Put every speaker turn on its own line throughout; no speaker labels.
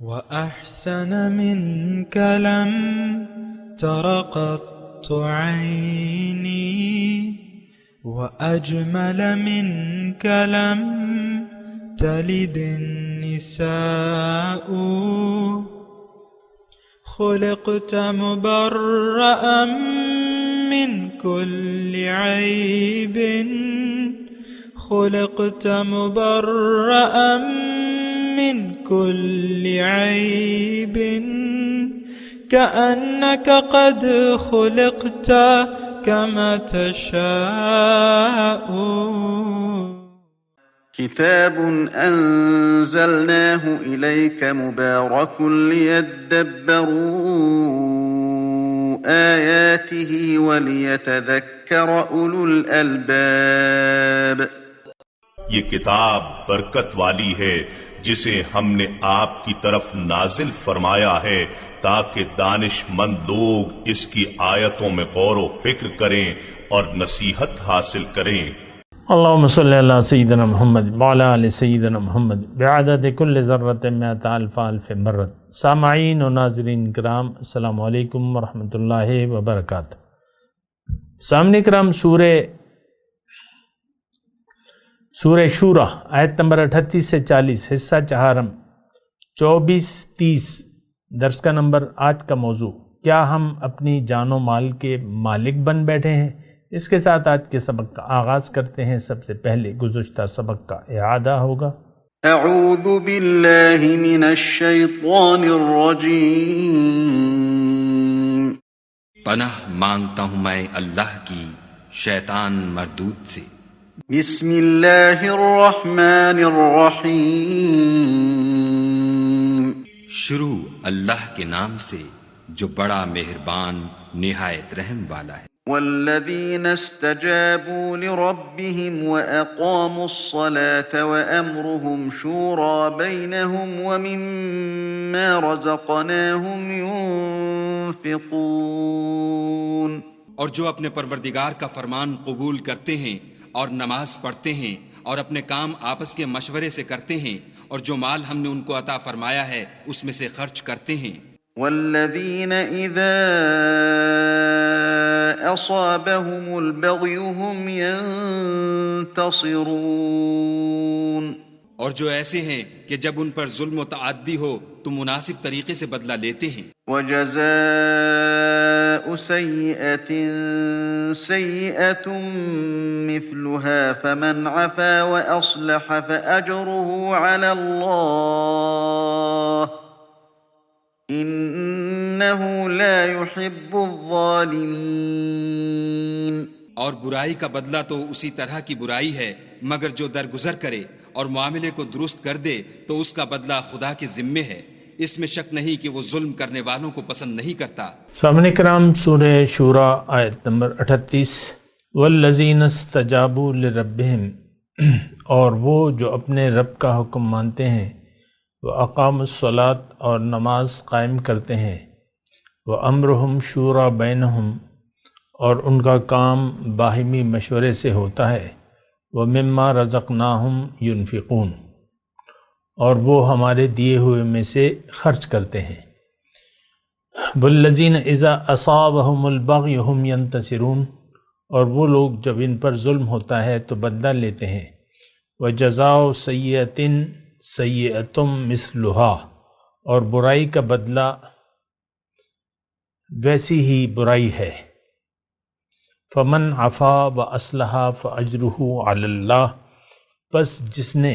وأحسن منك لم تر قط عيني وأجمل منك لم تلد النساء خلقت مبرأ من كل عيب خلقت مبرأ من كل عيب كأنك قد خلقت كما تشاء.
كتاب أنزلناه إليك مبارك ليدبروا آياته وليتذكر أولو الألباب.
یہ کتاب برکت والی ہے جسے ہم نے آپ کی طرف نازل فرمایا ہے تاکہ دانش مند لوگ اس کی آیتوں میں غور و فکر کریں اور نصیحت حاصل کریں.
اللہم صلی اللہ سیدنا محمد وعلی آل سیدنا محمد بعدد کل ذرۃ مئۃ الف الف مرۃ. سامعین و ناظرین کرام، السلام علیکم ورحمۃ اللہ وبرکاتہ. سامعین کرام، سورہ شورى آیت نمبر 38 سے 40، حصہ چہارم، 24-30 درس کا نمبر. آج کا موضوع، کیا ہم اپنی جان و مال کے مالک بن بیٹھے ہیں؟ اس کے ساتھ آج کے سبق کا آغاز کرتے ہیں. سب سے پہلے گزشتہ سبق کا اعادہ ہوگا.
اعوذ باللہ من الشیطان الرجیم.
پناہ مانگتا ہوں میں اللہ کی شیطان مردود سے.
بسم اللہ الرحمن الرحیم.
شروع اللہ کے نام سے جو بڑا مہربان نہایت رحم والا ہے.
والذین استجابوا لربهم وأقاموا الصلاة وأمرهم شورى بينهم ومما رزقناهم ينفقون.
اور جو اپنے پروردگار کا فرمان قبول کرتے ہیں اور نماز پڑھتے ہیں اور اپنے کام آپس کے مشورے سے کرتے ہیں اور جو مال ہم نے ان کو عطا فرمایا ہے اس میں سے خرچ کرتے ہیں.
والذین اذا اصابهم البغی هم ينتصرون.
اور جو ایسے ہیں کہ جب ان پر ظلم و تعدی ہو تو مناسب طریقے سے بدلہ لیتے ہیں.
وجزاء سیئة سیئة مثلها فمن عفا وأصلح فأجره على الله انه لا يحب الظالمین.
اور برائی کا بدلہ تو اسی طرح کی برائی ہے، مگر جو درگزر کرے اور معاملے کو درست کر دے تو اس کا بدلہ خدا کے ذمے ہے. اس میں شک نہیں کہ وہ ظلم کرنے والوں کو پسند نہیں کرتا.
سامعین کرام، سورہ شورى آیت نمبر 38. والذین استجابوا لربهم، اور وہ جو اپنے رب کا حکم مانتے ہیں، وَأَقَامُوا الصَّلَاةَ اور نماز قائم کرتے ہیں، وَأَمْرُهُمْ شُورَى بَيْنَهُمْ اور ان کا کام باہمی مشورے سے ہوتا ہے، وَمِمَّا رَزَقْنَاهُمْ يُنْفِقُونَ اور وہ ہمارے دیے ہوئے میں سے خرچ کرتے ہیں. وَالَّذِينَ إِذَا أَصَابَهُمُ الْبَغْيُ هُمْ يَنْتَصِرُونَ اور وہ لوگ جب ان پر ظلم ہوتا ہے تو بدلہ لیتے ہیں. وَجَزَاءُ سَيِّئَةٍ سَيِّئَةٌ مِثْلُهَا اور برائی کا بدلہ ویسی ہی برائی ہے. فَمَنْ عَفَا وَأَصْلَحَ فَأَجْرُهُ عَلَى اللَّهِ پس جس نے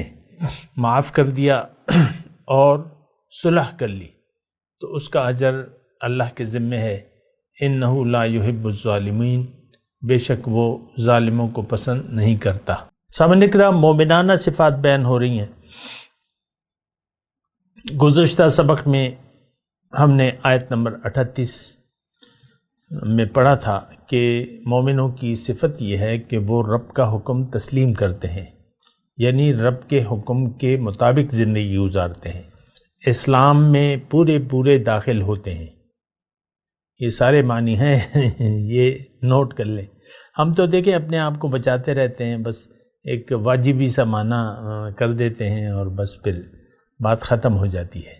معاف کر دیا اور صلح کر لی تو اس کا اجر اللہ کے ذمے ہے. اِنَّهُ لَا يُحِبُّ الظَّالِمِينَ بے شک وہ ظالموں کو پسند نہیں کرتا. سامعین کرام، مومنانہ صفات بیان ہو رہی ہیں. گزشتہ سبق میں ہم نے آیت نمبر 38 میں پڑھا تھا کہ مومنوں کی صفت یہ ہے کہ وہ رب کا حکم تسلیم کرتے ہیں، یعنی رب کے حکم کے مطابق زندگی گزارتے ہیں، اسلام میں پورے داخل ہوتے ہیں. یہ سارے معنی ہیں یہ نوٹ کر لیں. ہم تو دیکھیں اپنے آپ کو بچاتے رہتے ہیں، بس ایک واجبی سا معنی کر دیتے ہیں اور بس پھر بات ختم ہو جاتی ہے.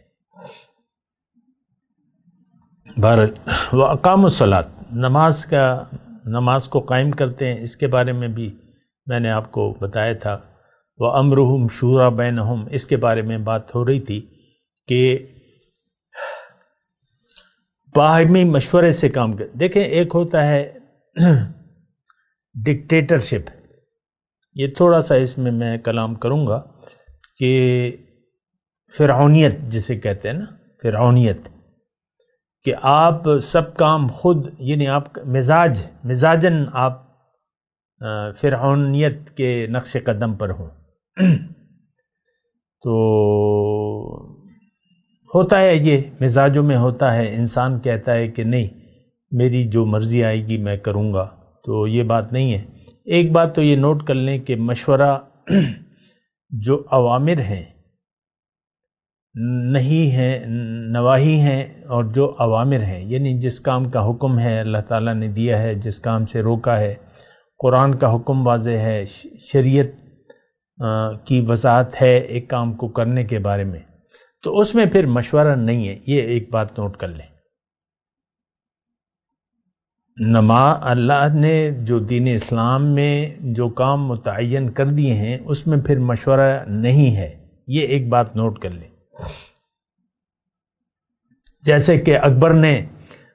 بہرحال وہ اقام الصلاۃ، نماز کو قائم کرتے ہیں، اس کے بارے میں بھی میں نے آپ کو بتایا تھا۔ وَأَمْرُهُمْ شُورَى بَيْنَهُمْ، اس کے بارے میں بات ہو رہی تھی کہ باہمی مشورے سے کام کر۔ دیکھیں، ایک ہوتا ہے ڈکٹیٹرشپ، یہ تھوڑا سا اس میں کلام کروں گا کہ فرعونیت جسے کہتے ہیں نا، فرعونیت، کہ آپ سب کام خود، یعنی آپ مزاجاً آپ فرعونیت کے نقش قدم پر ہوں۔ تو ہوتا ہے، یہ مزاجوں میں ہوتا ہے، انسان کہتا ہے کہ نہیں میری جو مرضی آئے گی میں کروں گا، تو یہ بات نہیں ہے۔ ایک بات تو یہ نوٹ کر لیں کہ مشورہ جو اوامر ہیں نہیں ہیں، نواہی ہیں، اور جو اوامر ہیں یعنی جس کام کا حکم ہے اللہ تعالیٰ نے دیا ہے، جس کام سے روکا ہے، قرآن کا حکم واضح ہے، شریعت کی وضاحت ہے ایک کام کو کرنے کے بارے میں، تو اس میں پھر مشورہ نہیں ہے۔ یہ ایک بات نوٹ کر لیں۔ اللہ نے جو دین اسلام میں جو کام متعین کر دیے ہیں اس میں پھر مشورہ نہیں ہے، یہ ایک بات نوٹ کر لیں۔ جیسے کہ اکبر نے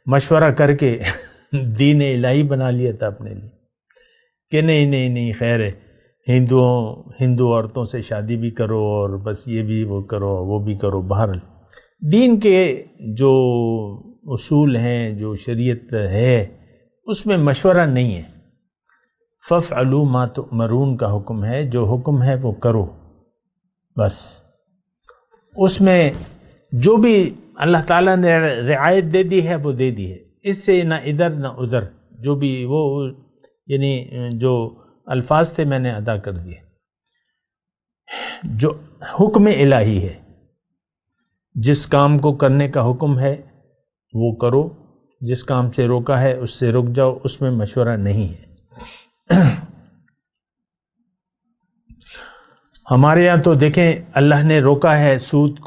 مشورہ کر کے دین الہی بنا لیا تھا اپنے لیے کہ نہیں خیر ہے، ہندو عورتوں سے شادی بھی کرو اور بس یہ بھی وہ کرو وہ بھی کرو۔ بہرحال دین کے جو اصول ہیں، جو شریعت ہے، اس میں مشورہ نہیں ہے۔ فَافْعَلُوا مَا تُؤْمَرُونَ کا حکم ہے، جو حکم ہے وہ کرو بس۔ اس میں جو بھی اللہ تعالیٰ نے رعایت دے دی ہے وہ دے دی ہے، اس سے نہ ادھر نہ ادھر، جو بھی وہ یعنی جو الفاظ تھے میں نے ادا کر دیے۔ جو حکم الہی ہے، جس کام کو کرنے کا حکم ہے وہ کرو، جس کام سے روکا ہے اس سے رک جاؤ، اس میں مشورہ نہیں ہے۔ ہمارے یہاں تو دیکھیں اللہ نے روکا ہے سود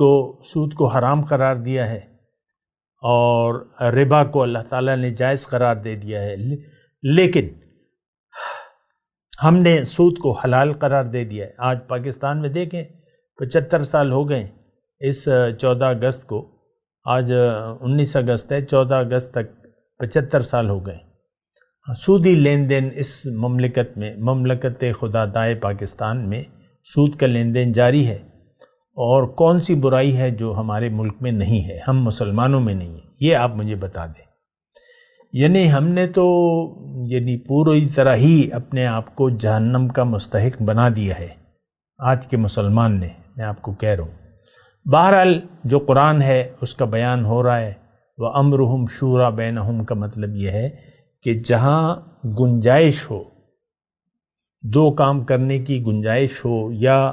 کو حرام قرار دیا ہے، اور ربا کو اللہ تعالیٰ نے جائز قرار دے دیا ہے، لیکن ہم نے سود کو حلال قرار دے دیا ہے۔ آج پاکستان میں دیکھیں 75 سال ہو گئے، اس 14 اگست کو، آج 19 اگست ہے، 14 اگست تک 75 سال ہو گئے۔ سودی لین دین اس مملکت میں، مملکت خدا دائے پاکستان میں سود کا لین دین جاری ہے، اور کون سی برائی ہے جو ہمارے ملک میں نہیں ہے، ہم مسلمانوں میں نہیں ہے، یہ آپ مجھے بتا دیں۔ یعنی ہم نے تو پوری طرح ہی اپنے آپ کو جہنم کا مستحق بنا دیا ہے آج کے مسلمان نے، میں آپ کو کہہ رہا ہوں۔ بہرحال جو قرآن ہے اس کا بیان ہو رہا ہے، وَأَمْرُهُمْ شُورَى بَيْنَهُمْ کا مطلب یہ ہے کہ جہاں گنجائش ہو، دو کام کرنے کی گنجائش ہو، یا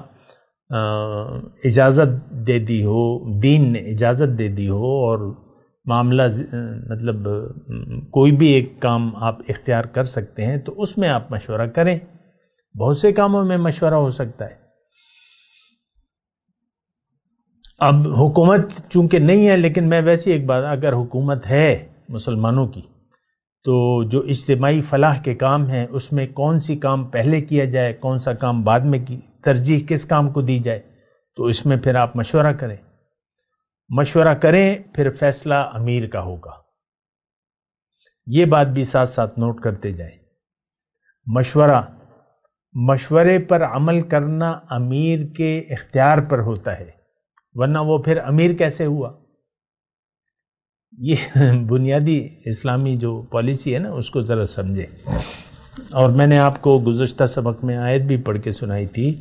اجازت دے دی ہو، دین نے اجازت دے دی ہو، اور معاملہ مطلب کوئی بھی ایک کام آپ اختیار کر سکتے ہیں، تو اس میں آپ مشورہ کریں۔ بہت سے کاموں میں مشورہ ہو سکتا ہے۔ اب حکومت چونکہ نہیں ہے، لیکن میں ویسی ایک بات، اگر حکومت ہے مسلمانوں کی، تو جو اجتماعی فلاح کے کام ہیں اس میں کون سی کام پہلے کیا جائے، کون سا کام بعد میں کی، ترجیح کس کام کو دی جائے، تو اس میں پھر آپ مشورہ کریں، پھر فیصلہ امیر کا ہوگا۔ یہ بات بھی ساتھ ساتھ نوٹ کرتے جائیں۔ مشورے پر عمل کرنا امیر کے اختیار پر ہوتا ہے، ورنہ وہ پھر امیر کیسے ہوا؟ یہ بنیادی اسلامی جو پالیسی ہے نا، اس کو ذرا سمجھیں۔ اور میں نے آپ کو گزشتہ سبق میں آیت بھی پڑھ کے سنائی تھی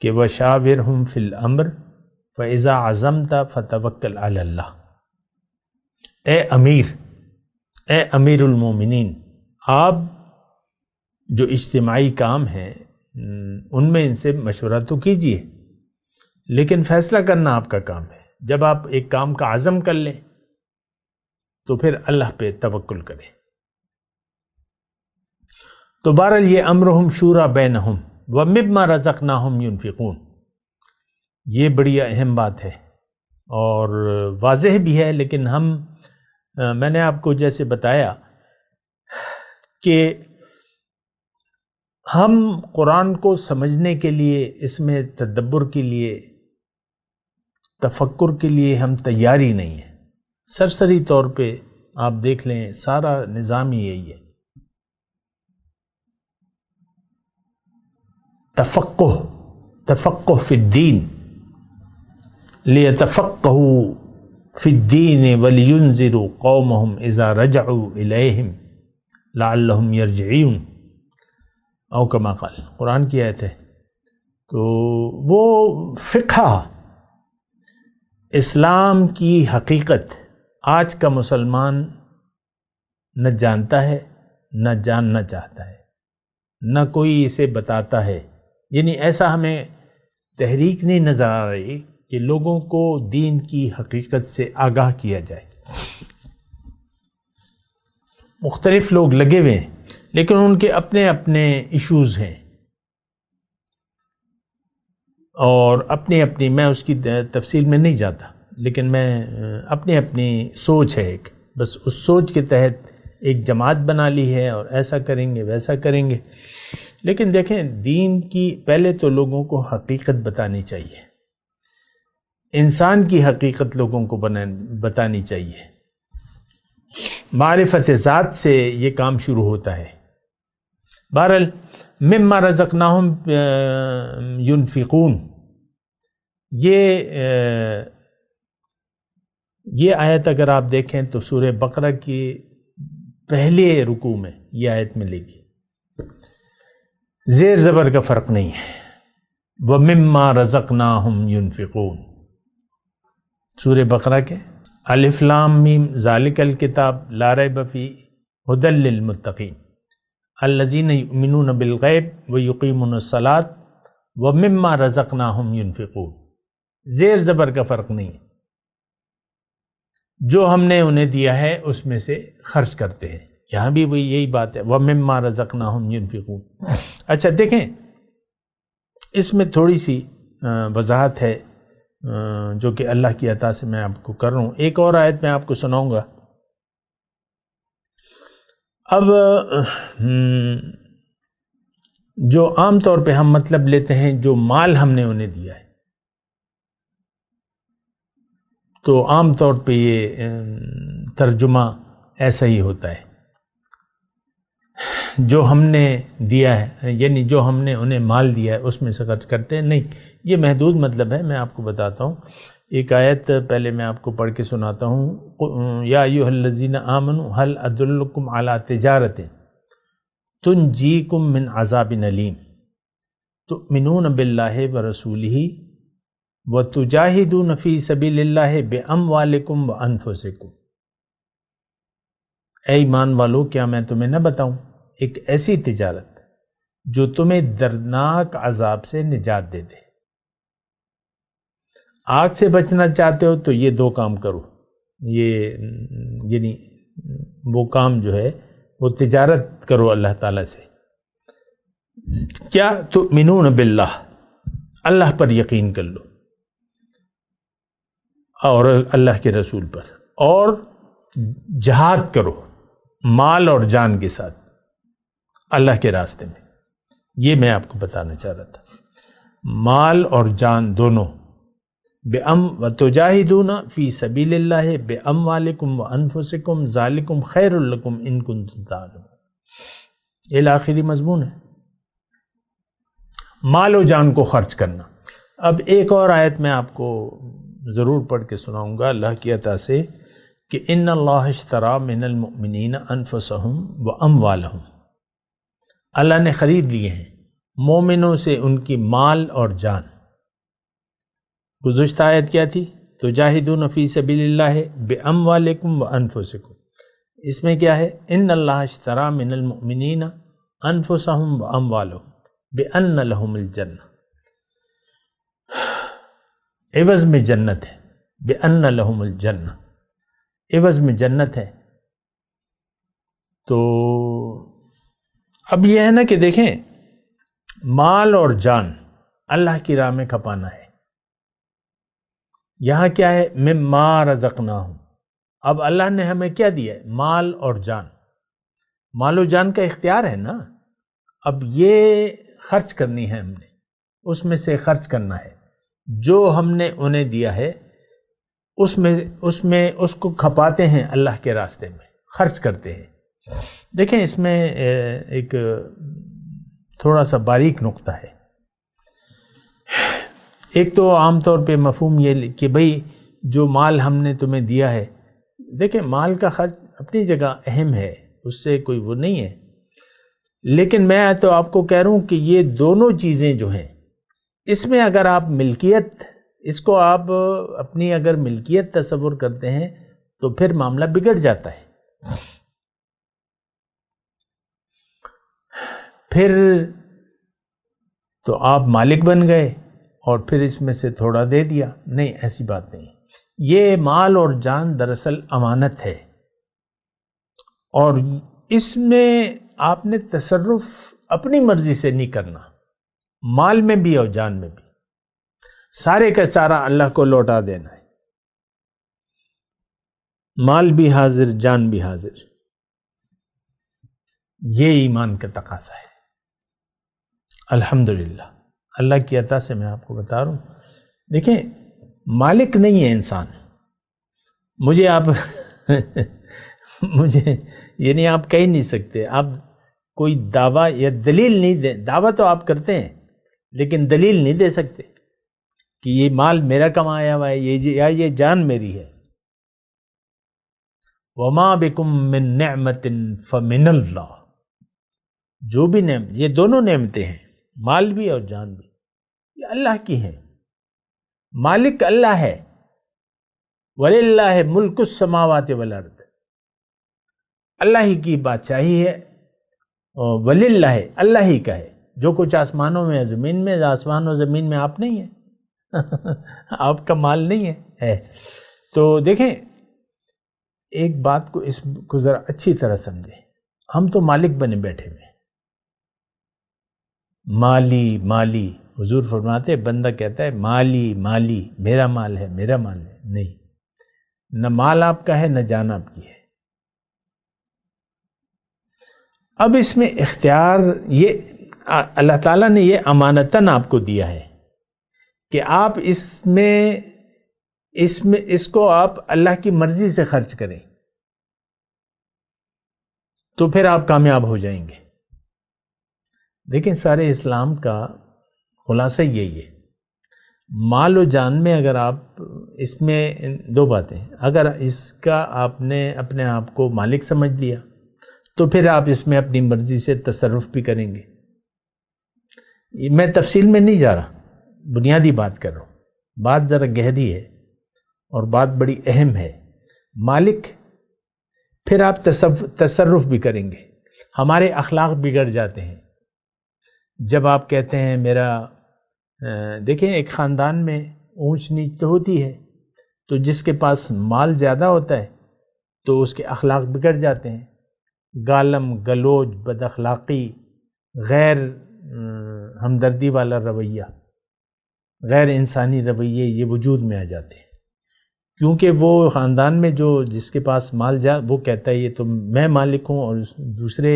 کہ وَشَاوِرْهُمْ فِي الْأَمْرِ فَإِذَا عَزَمْتَ فَتَوَكَّلْ عَلَى اللَّهِ۔ اے امیر المومنین، آپ جو اجتماعی کام ہیں ان میں ان سے مشورہ تو کیجئے، لیکن فیصلہ کرنا آپ کا کام ہے۔ جب آپ ایک کام کا عزم کر لیں تو پھر اللہ پہ توکل کریں۔ تو بہرحال یہ امرہم شورا بینہم ومما رزقناہم ینفقون، یہ بڑی اہم بات ہے اور واضح بھی ہے، لیکن ہم میں نے آپ کو جیسے بتایا کہ ہم قرآن کو سمجھنے کے لیے، اس میں تدبر کے لیے، تفکر کے لیے ہم تیاری نہیں ہیں۔ سرسری طور پہ آپ دیکھ لیں سارا نظام ہی یہی ہے، تفقہ فی الدین، لیتفقہوا فی الدین ولینذروا قومہم اذا رجعوا الیہم لعلہم یرجعون، او کما قال، قرآن کی آیت ہے۔ تو وہ فقہ اسلام کی حقیقت آج کا مسلمان نہ جانتا ہے، نہ جاننا چاہتا ہے، نہ کوئی اسے بتاتا ہے۔ یعنی ایسا ہمیں تحریک نہیں نظر آ رہی کہ لوگوں کو دین کی حقیقت سے آگاہ کیا جائے۔ مختلف لوگ لگے ہوئے ہیں، لیکن ان کے اپنے اپنے ایشوز ہیں اور اپنی میں اس کی تفصیل میں نہیں جاتا، لیکن میں اپنی سوچ ہے ایک، بس اس سوچ کے تحت ایک جماعت بنا لی ہے اور ایسا کریں گے ویسا کریں گے۔ لیکن دیکھیں، دین کی پہلے تو لوگوں کو حقیقت بتانی چاہیے، انسان کی حقیقت لوگوں کو بتانی چاہیے۔ معرفت ذات سے یہ کام شروع ہوتا ہے۔ بہرحال مما رزقناہم ينفقون، یہ آیت اگر آپ دیکھیں تو سورہ بقرہ کی پہلے رکوع میں یہ آیت ملے گی، زیر زبر کا فرق نہیں ہے۔ وَمِمَّا رَزَقْنَاهُمْ يُنْفِقُونَ، سورہ بقرہ کے الف لام میم ذالک الکتاب لا ریب فیہ ھدی للمتقین الذین یؤمنون بالغیب ویقیمون الصلاۃ ومما رزقناہم ینفقون، زیر زبر کا فرق نہیں ہے، جو ہم نے انہیں دیا ہے اس میں سے خرچ کرتے ہیں۔ یہاں بھی وہی یہی بات ہے، ومما رزقناہم ینفقون۔ اچھا دیکھیں، اس میں تھوڑی سی وضاحت ہے جو کہ اللہ کی عطا سے میں آپ کو کر رہا ہوں۔ ایک اور آیت میں آپ کو سناؤں گا۔ اب جو عام طور پہ ہم مطلب لیتے ہیں جو مال ہم نے انہیں دیا ہے، تو عام طور پہ یہ ترجمہ ایسا ہی ہوتا ہے، جو ہم نے دیا ہے، یعنی جو ہم نے انہیں مال دیا ہے اس میں سے خرچ کرتے ہیں۔ نہیں، یہ محدود مطلب ہے، میں آپ کو بتاتا ہوں۔ ایک آیت پہلے میں آپ کو پڑھ کے سناتا ہوں۔ یا ایھا الذین آمنوا هل ادلکم علی تجارۃ تنجیکم من عذاب علیم تؤمنون باللہ ورسولہ وتجاہدون فی سبیل اللہ باموالکم وانفسکم۔ اے ایمان والو، کیا میں تمہیں نہ بتاؤں ایک ایسی تجارت جو تمہیں دردناک عذاب سے نجات دے دے؟ آگ سے بچنا چاہتے ہو تو یہ دو کام کرو، یہ یعنی وہ کام جو ہے وہ تجارت کرو اللہ تعالیٰ سے۔ کیا؟ تؤمنون باللہ، اللہ پر یقین کر لو اور اللہ کے رسول پر، اور جہاد کرو مال اور جان کے ساتھ اللہ کے راستے میں۔ یہ میں آپ کو بتانا چاہ رہا تھا، مال اور جان دونوں۔ وَتُجَاهِدُونَ فِي سَبِيلِ اللَّهِ بِأَمْوَالِكُمْ وَأَنفُسِكُمْ ذَلِكُمْ خَيْرٌ لَكُمْ إِن كُنتُمْ تَعْلَمُونَ۔ یہ آخری مضمون ہے، مال و جان کو خرچ کرنا۔ اب ایک اور آیت میں آپ کو ضرور پڑھ کے سناؤں گا اللہ کی عطا سے، کہ ان اللہ اشترى من المؤمنین انفسهم واموالهم، اللہ نے خرید لیے ہیں مومنوں سے ان کی مال اور جان۔ گزشتہ آیت کیا تھی؟ تجاہدون فی سبیل اللہ باموالکم وانفسکم، اس میں کیا ہے؟ ان اللہ اشترى من المؤمنین انفسهم واموالهم بان لهم الجنہ، عوض میں جنت ہے، بان لهم الجنہ، عوض میں جنت ہے۔ تو اب یہ ہے نا کہ دیکھیں، مال اور جان اللہ کی راہ میں کھپانا ہے۔ یہاں کیا ہے؟ مما رزقناہم، اب اللہ نے ہمیں کیا دیا ہے؟ مال اور جان. مال و جان کا اختیار ہے نا. اب یہ خرچ کرنی ہے، ہم نے اس میں سے خرچ کرنا ہے. جو ہم نے انہیں دیا ہے اس کو کھپاتے ہیں اللہ کے راستے میں، خرچ کرتے ہیں. دیکھیں اس میں ایک تھوڑا سا باریک نقطہ ہے. ایک تو عام طور پہ مفہوم یہ کہ بھئی جو مال ہم نے تمہیں دیا ہے، دیکھیں مال کا خرچ اپنی جگہ اہم ہے، اس سے کوئی وہ نہیں ہے، لیکن میں تو آپ کو کہہ رہا ہوں کہ یہ دونوں چیزیں جو ہیں، اس میں اگر آپ ملکیت، اس کو آپ اپنی اگر ملکیت تصور کرتے ہیں تو پھر معاملہ بگڑ جاتا ہے. پھر تو آپ مالک بن گئے اور پھر اس میں سے تھوڑا دے دیا. نہیں، ایسی بات نہیں. یہ مال اور جان دراصل امانت ہے، اور اس میں آپ نے تصرف اپنی مرضی سے نہیں کرنا. مال میں بھی اور جان میں بھی سارے کا سارا اللہ کو لوٹا دینا ہے. مال بھی حاضر، جان بھی حاضر. یہ ایمان کا تقاضا ہے. الحمدللہ اللہ کی عطا سے میں آپ کو بتا رہا ہوں. دیکھیں مالک نہیں ہے انسان. مجھے یعنی آپ کہہ نہیں سکتے، آپ کوئی دعویٰ یا دلیل نہیں دے. دعویٰ تو آپ کرتے ہیں لیکن دلیل نہیں دے سکتے کہ یہ مال میرا کمایا ہوا ہے، یہ جان میری ہے. وَمَا بِكُم مِّن نِعْمَةٍ فَمِنَ اللَّهِ. جو بھی نعمت، یہ دونوں نعمتیں ہیں، مال بھی اور جان بھی، یہ اللہ کی ہیں. مالک اللہ ہے. وَلِلَّهِ مُلْكُ السَّمَاوَاتِ وَالْأَرْضِ. اللہ ہی کی بادشاہی ہے. اور وَلِلَّهِ اللہ ہی کا ہے. جو کچھ آسمانوں میں زمین میں، آسمان و زمین میں آپ نہیں ہیں. آپ کا مال نہیں ہے. تو دیکھیں ایک بات کو، اس کو ذرا اچھی طرح سمجھیں. ہم تو مالک بنے بیٹھے ہوئے، مالی. حضور فرماتے بندہ کہتا ہے مالی، میرا مال ہے، میرا مال ہے. نہیں، نہ مال آپ کا ہے نہ جان آپ کی ہے. اب اس میں اختیار، یہ اللہ تعالیٰ نے یہ امانتاً آپ کو دیا ہے کہ آپ اس کو آپ اللہ کی مرضی سے خرچ کریں تو پھر آپ کامیاب ہو جائیں گے. دیکھیں سارے اسلام کا خلاصہ یہی ہے. مال و جان میں اگر آپ، اس میں دو باتیں، اگر اس کا آپ نے اپنے آپ کو مالک سمجھ لیا تو پھر آپ اس میں اپنی مرضی سے تصرف بھی کریں گے. میں تفصیل میں نہیں جا رہا، بنیادی بات کر رہا ہوں. بات ذرا گہری ہے اور بات بڑی اہم ہے. مالک، پھر آپ تصرف بھی کریں گے. ہمارے اخلاق بگڑ جاتے ہیں جب آپ کہتے ہیں میرا، دیکھیں ایک خاندان میں اونچ نیچ تو ہوتی ہے، تو جس کے پاس مال زیادہ ہوتا ہے تو اس کے اخلاق بگڑ جاتے ہیں. گالم گلوچ، بد اخلاقی، غیر ہمدردی والا رویہ، غیر انسانی رویے یہ وجود میں آ جاتے ہیں. کیونکہ وہ خاندان میں جس کے پاس مال وہ کہتا ہے یہ تو میں مالک ہوں اور دوسرے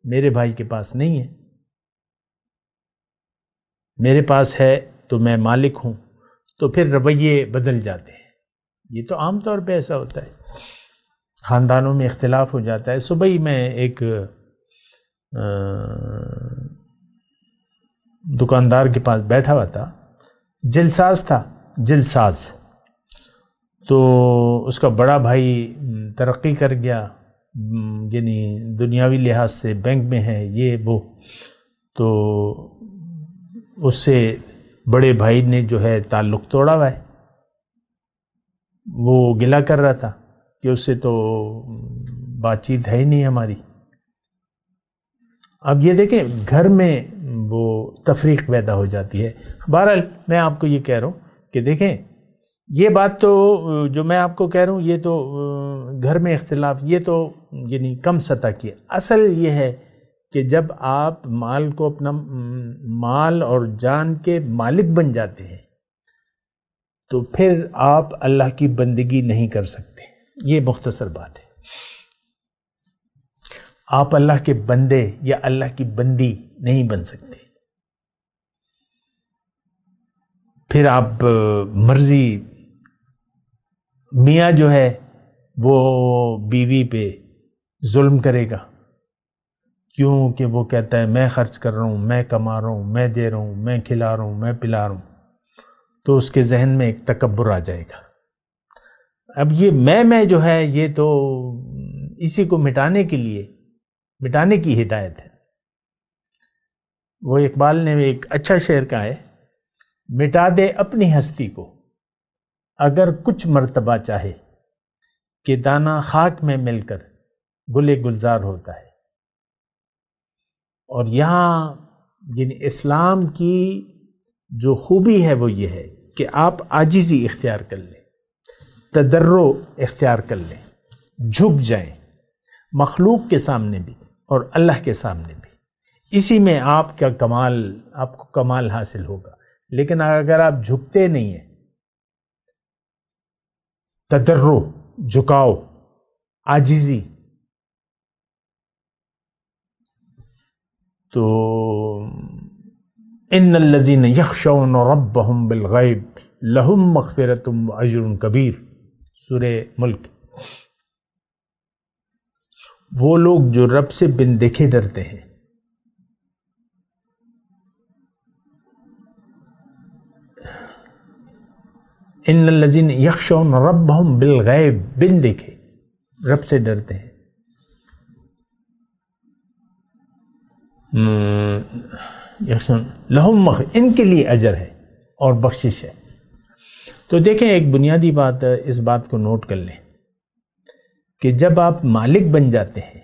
میرے بھائی کے پاس نہیں ہے. میرے پاس ہے تو میں مالک ہوں، تو پھر رویے بدل جاتے ہیں. یہ تو عام طور پہ ایسا ہوتا ہے، خاندانوں میں اختلاف ہو جاتا ہے. صبح ہی میں ایک دکاندار کے پاس بیٹھا ہوا تھا، جلساز تھا، جلساز. تو اس کا بڑا بھائی ترقی کر گیا، یعنی دنیاوی لحاظ سے بینک میں ہے، یہ وہ. تو اس سے بڑے بھائی نے جو ہے تعلق توڑا ہوا ہے. وہ گلہ کر رہا تھا کہ اس سے تو بات چیت ہے ہی نہیں ہماری. اب یہ دیکھیں گھر میں وہ تفریق پیدا ہو جاتی ہے. بہرحال میں آپ کو یہ کہہ رہا ہوں کہ دیکھیں یہ بات تو جو میں آپ کو کہہ رہا ہوں یہ تو گھر میں اختلاف، یہ تو یعنی کم سطح کی ہے. اصل یہ ہے کہ جب آپ مال کو اپنا مال اور جان کے مالک بن جاتے ہیں تو پھر آپ اللہ کی بندگی نہیں کر سکتے. یہ مختصر بات ہے. آپ اللہ کے بندے یا اللہ کی بندی نہیں بن سکتے. پھر آپ مرضی، میاں جو ہے وہ بیوی پہ ظلم کرے گا، کیوں کہ وہ کہتا ہے میں خرچ کر رہا ہوں، میں کما رہا ہوں، میں دے رہا ہوں، میں کھلا رہا ہوں، میں پلا رہا ہوں، تو اس کے ذہن میں ایک تکبر آ جائے گا. اب یہ میں جو ہے یہ تو اسی کو مٹانے کی ہدایت ہے. وہ اقبال نے ایک اچھا شعر کہا ہے، مٹا دے اپنی ہستی کو اگر کچھ مرتبہ چاہے، کہ دانہ خاک میں مل کر گل گلزار ہوتا ہے. اور یہاں یعنی اسلام کی جو خوبی ہے وہ یہ ہے کہ آپ عاجزی اختیار کر لیں، تضرع اختیار کر لیں، جھک جائیں مخلوق کے سامنے بھی اور اللہ کے سامنے بھی. اسی میں آپ کو کمال حاصل ہوگا. لیکن اگر آپ جھکتے نہیں ہیں، تضرع، جھکاؤ، عاجزی، تو ان الذین یخشون ربهم بالغیب لہم مغفرۃ واجر کبیر، سورہ ملک. وہ لوگ جو رب سے بن دیکھے ڈرتے ہیں، ان الذین یخشون ربهم بالغیب، بن دیکھے رب سے ڈرتے ہیں. لہم ان کے لیے اجر ہے اور بخشش ہے. تو دیکھیں ایک بنیادی بات، اس بات کو نوٹ کر لیں کہ جب آپ مالک بن جاتے ہیں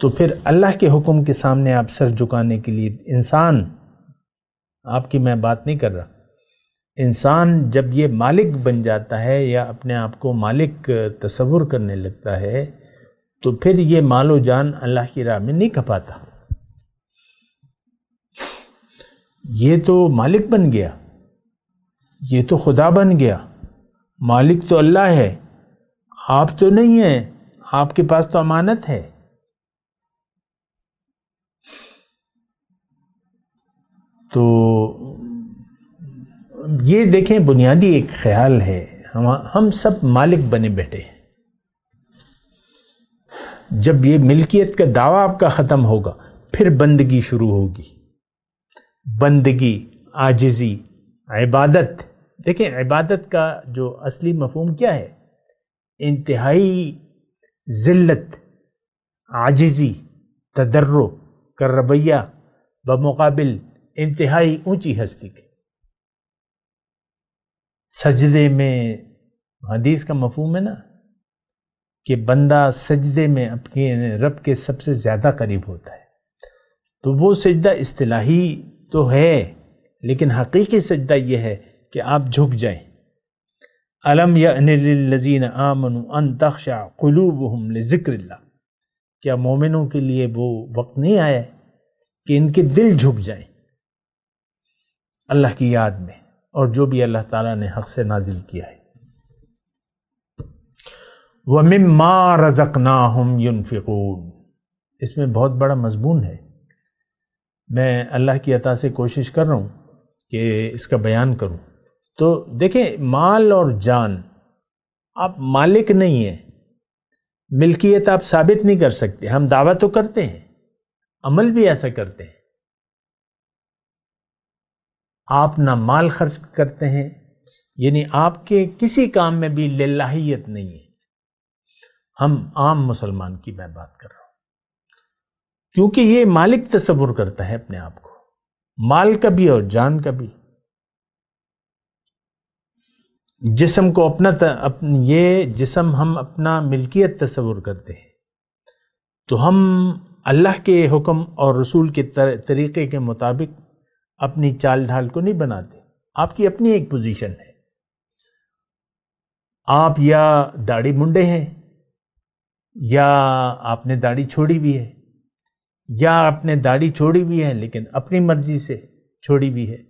تو پھر اللہ کے حکم کے سامنے آپ سر جھکانے کے لیے، انسان، آپ کی میں بات نہیں کر رہا، انسان جب یہ مالک بن جاتا ہے یا اپنے آپ کو مالک تصور کرنے لگتا ہے تو پھر یہ مال و جان اللہ کی راہ میں نہیں کھپاتا. یہ تو مالک بن گیا، یہ تو خدا بن گیا. مالک تو اللہ ہے، آپ تو نہیں ہیں، آپ کے پاس تو امانت ہے. تو یہ دیکھیں بنیادی ایک خیال ہے، ہم سب مالک بنے بیٹھے ہیں. جب یہ ملکیت کا دعویٰ آپ کا ختم ہوگا پھر بندگی شروع ہوگی. بندگی، عاجزی، عبادت. دیکھیں عبادت کا جو اصلی مفہوم کیا ہے؟ انتہائی ذلت، عاجزی، تضرع کا رویہ بمقابل انتہائی اونچی ہستی کے. سجدے میں، حدیث کا مفہوم ہے نا کہ بندہ سجدے میں اپنے رب کے سب سے زیادہ قریب ہوتا ہے. تو وہ سجدہ اصطلاحی تو ہے، لیکن حقیقی سجدہ یہ ہے کہ آپ جھک جائیں. الم یأن للذین آمنوا ان تخشع قلوبہم لذکر اللہ. کیا مومنوں کے لیے وہ وقت نہیں آیا ہے کہ ان کے دل جھک جائیں اللہ کی یاد میں اور جو بھی اللہ تعالیٰ نے حق سے نازل کیا ہے. وَمِمَّا رَزَقْنَاهُمْ يُنْفِقُونَ. اس میں بہت بڑا مضمون ہے. میں اللہ کی عطا سے کوشش کر رہا ہوں کہ اس کا بیان کروں. تو دیکھیں مال اور جان، آپ مالک نہیں ہیں، ملکیت آپ ثابت نہیں کر سکتے. ہم دعویٰ تو کرتے ہیں، عمل بھی ایسا کرتے ہیں. آپ نہ مال خرچ کرتے ہیں، یعنی آپ کے کسی کام میں بھی للہیت نہیں ہے. ہم عام مسلمان کی میں بات کر رہا ہوں، کیونکہ یہ مالک تصور کرتا ہے اپنے آپ کو، مال کا بھی اور جان کا بھی. جسم کو یہ جسم ہم اپنا ملکیت تصور کرتے ہیں تو ہم اللہ کے حکم اور رسول کے طریقے کے مطابق اپنی چال ڈھال کو نہیں بناتے. آپ کی اپنی ایک پوزیشن ہے. آپ یا داڑھی منڈے ہیں، یا آپ نے داڑھی چھوڑی بھی ہے، یا آپ نے داڑھی چھوڑی بھی ہے لیکن اپنی مرضی سے چھوڑی بھی ہے.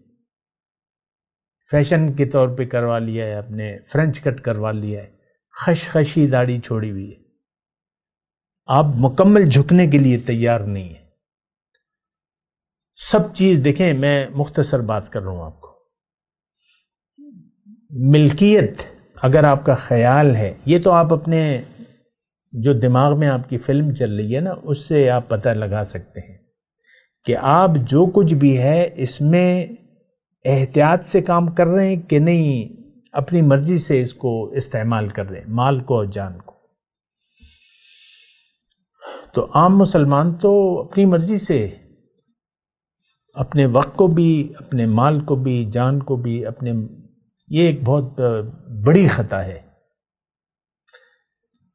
فیشن کے طور پہ کروا لیا ہے، آپ نے فرینچ کٹ کروا لیا ہے. خشخشی داڑھی چھوڑی ہوئی ہے، آپ مکمل جھکنے کے لیے تیار نہیں ہیں۔ سب چیز دیکھیں، میں مختصر بات کر رہا ہوں آپ کو۔ ملکیت اگر آپ کا خیال ہے، یہ تو آپ اپنے جو دماغ میں آپ کی فلم چل رہی ہے نا، اس سے آپ پتہ لگا سکتے ہیں کہ آپ جو کچھ بھی ہے اس میں احتیاط سے کام کر رہے ہیں کہ نہیں، اپنی مرضی سے اس کو استعمال کر رہے ہیں، مال کو اور جان کو۔ تو عام مسلمان تو اپنی مرضی سے اپنے وقت کو بھی، اپنے مال کو بھی، جان کو بھی، یہ ایک بہت بڑی خطا ہے۔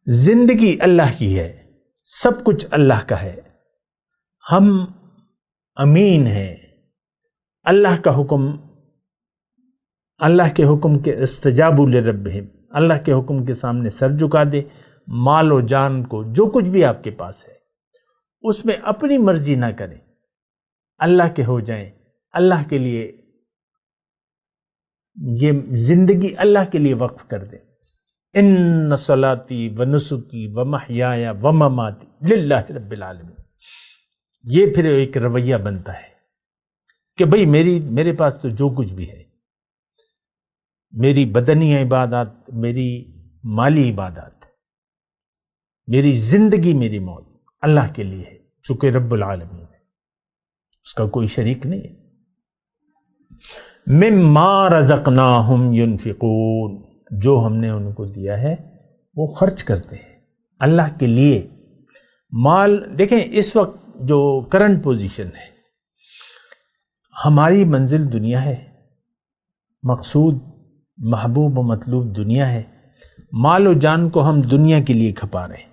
زندگی اللہ کی ہے، سب کچھ اللہ کا ہے، ہم امین ہیں۔ اللہ کا حکم، اللہ کے حکم کے استجابوا لربہم، اللہ کے حکم کے سامنے سر جھکا دے۔ مال و جان کو، جو کچھ بھی آپ کے پاس ہے، اس میں اپنی مرضی نہ کریں، اللہ کے ہو جائیں، اللہ کے لیے یہ زندگی اللہ کے لیے وقف کر دیں۔ ان صلاتی و نسکی و محیایا و مماتی للہ رب العالمین۔ یہ پھر ایک رویہ بنتا ہے کہ بھئی میرے پاس تو جو کچھ بھی ہے، میری بدنی عبادات، میری مالی عبادات، میری زندگی، میری موت اللہ کے لیے ہے، چونکہ رب العالمین ہے، اس کا کوئی شریک نہیں ہے۔ مما رزقناہم ینفقون، جو ہم نے ان کو دیا ہے وہ خرچ کرتے ہیں اللہ کے لیے۔ مال دیکھیں، اس وقت جو کرنٹ پوزیشن ہے، ہماری منزل دنیا ہے، مقصود محبوب و مطلوب دنیا ہے، مال و جان کو ہم دنیا کے لیے کھپا رہے ہیں۔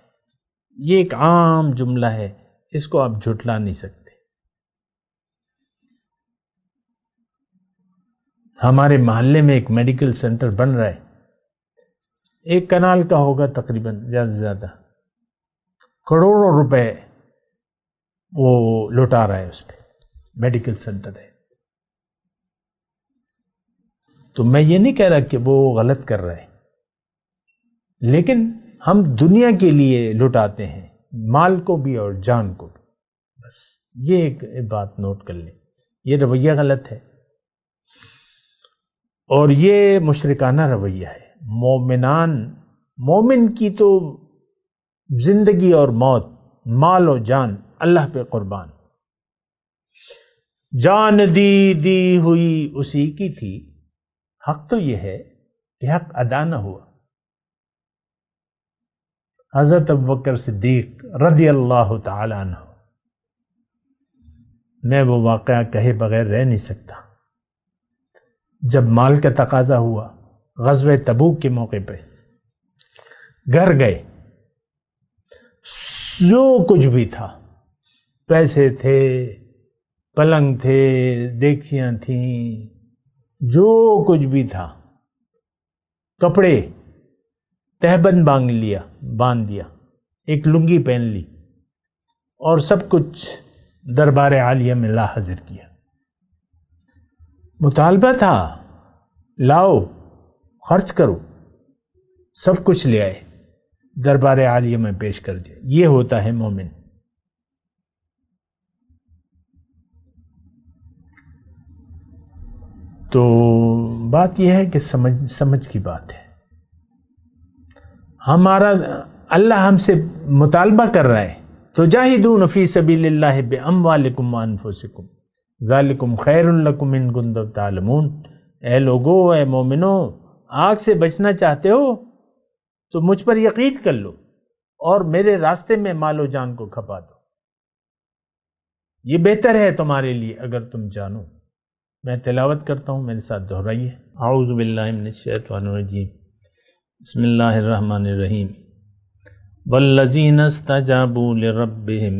یہ ایک عام جملہ ہے، اس کو آپ جھٹلا نہیں سکتے۔ ہمارے محلے میں ایک میڈیکل سینٹر بن رہا ہے، 1 کنال کا ہوگا تقریباً، زیادہ سے زیادہ کروڑوں روپے وہ لوٹا رہا ہے اس پہ، میڈیکل سینٹر ہے۔ تو میں یہ نہیں کہہ رہا کہ وہ غلط کر رہا ہے، لیکن ہم دنیا کے لیے لٹاتے ہیں، مال کو بھی اور جان کو بھی۔ بس یہ ایک بات نوٹ کر لیں، یہ رویہ غلط ہے، اور یہ مشرکانہ رویہ ہے۔ مومن کی تو زندگی اور موت، مال و جان اللہ پہ قربان۔ جان دی ہوئی اسی کی تھی، حق تو یہ ہے کہ حق ادا نہ ہوا۔ حضرت ابوبکر صدیق رضی اللہ تعالی عنہ، میں وہ واقعہ کہے بغیر رہ نہیں سکتا۔ جب مال کا تقاضا ہوا، غزوہ تبوک کے موقع پہ گھر گئے، جو کچھ بھی تھا، پیسے تھے، پلنگ تھے، دیگچیاں تھیں، جو کچھ بھی تھا، کپڑے تہبند باندھ دیا، ایک لنگی پہن لی، اور سب کچھ دربار عالیہ میں لا حاضر کیا۔ مطالبہ تھا، لاؤ، خرچ کرو، سب کچھ لے آئے، دربار عالیہ میں پیش کر دیا۔ یہ ہوتا ہے مومن۔ تو بات یہ ہے کہ سمجھ کی بات ہے۔ ہمارا اللہ ہم سے مطالبہ کر رہا ہے، تو جاہدون فی سبیل اللہ باموالکم وانفسکم ذالکم خیر لکم ان کنتم تعلمون۔ اے لوگو، اے مومنو، آگ سے بچنا چاہتے ہو تو مجھ پر یقین کر لو اور میرے راستے میں مال و جان کو کھپا دو، یہ بہتر ہے تمہارے لیے اگر تم جانو۔ میں تلاوت کرتا ہوں، میرے ساتھ دہرائیے۔ اعوذ باللہ من الشیطان الرجیم، بسم اللہ الرحمن الرحیم۔ والذین استجابوا لربهم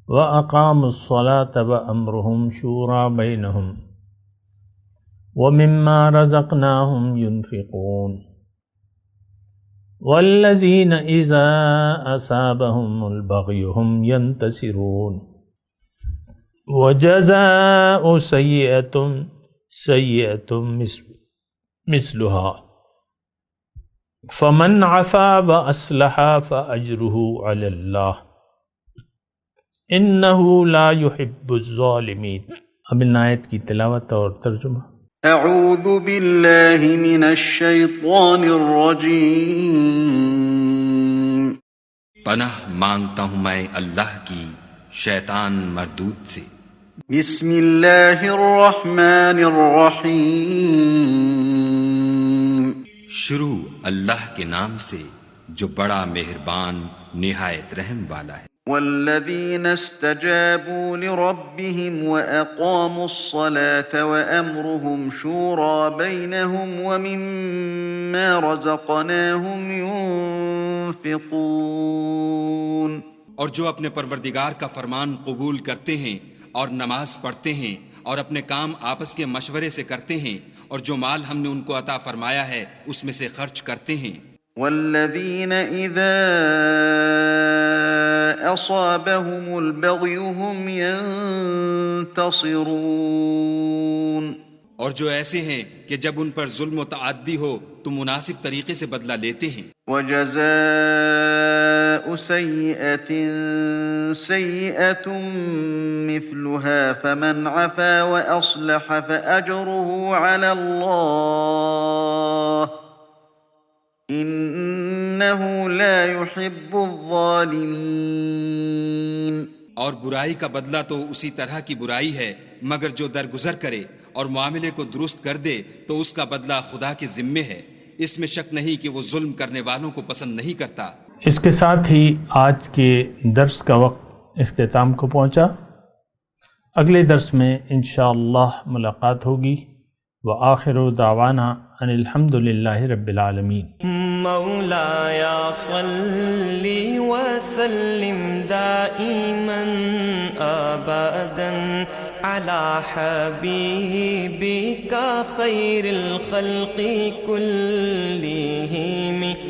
وَأَقَامُوا الصَّلَاةَ وَأَمْرُهُمْ شُورَى بَيْنَهُمْ وَمِمَّا رَزَقْنَاهُمْ يُنْفِقُونَ وَالَّذِينَ إِذَا أَصَابَهُمُ الْبَغْيُ هُمْ يَنْتَصِرُونَ وَجَزَاءُ سَيِّئَةٍ سَيِّئَةٌ مِثْلُهَا فمن عفا واصلح فاجرہ علی اللہ انہ لا يحب الظالمین۔ اب ان آیت کی تلاوت اور ترجمہ۔
اعوذ باللہ من الشیطان الرجیم۔
پناہ مانگتا ہوں میں اللہ کی شیطان مردود سے۔
بسم اللہ الرحمن الرحیم۔
شروع اللہ کے نام سے جو بڑا مہربان نہایت رحم والا ہے۔
والذین استجابوا لربهم وأقاموا الصلاة وأمرهم شورى بينهم ومما رزقناهم ينفقون۔
اور جو اپنے پروردگار کا فرمان قبول کرتے ہیں اور نماز پڑھتے ہیں اور اپنے کام آپس کے مشورے سے کرتے ہیں اور جو مال ہم نے ان کو عطا فرمایا ہے اس میں سے خرچ کرتے ہیں۔
والذین اذا اصابهم البغی هم ينتصرون۔
اور جو ایسے ہیں کہ جب ان پر ظلم و تعدی ہو تو مناسب طریقے سے بدلہ لیتے ہیں۔
وجزاء سیئة سیئة مثلها فمن عفا وأصلح فأجره على الله انہ لا يحب الظالمین۔
اور برائی کا بدلہ تو اسی طرح کی برائی ہے، مگر جو درگزر کرے اور معاملے کو درست کر دے تو اس کا بدلہ خدا کے ذمے ہے، اس میں شک نہیں کہ وہ ظلم کرنے والوں کو پسند نہیں کرتا۔
اس کے ساتھ ہی آج کے درس کا وقت اختتام کو پہنچا۔ اگلے درس میں انشاءاللہ ملاقات ہوگی۔ وآخر دعوانا ان الحمد للہ رب العالمین۔
مولاي صل وسلم دائما ابدا على حبيبك خير الخلق كلهم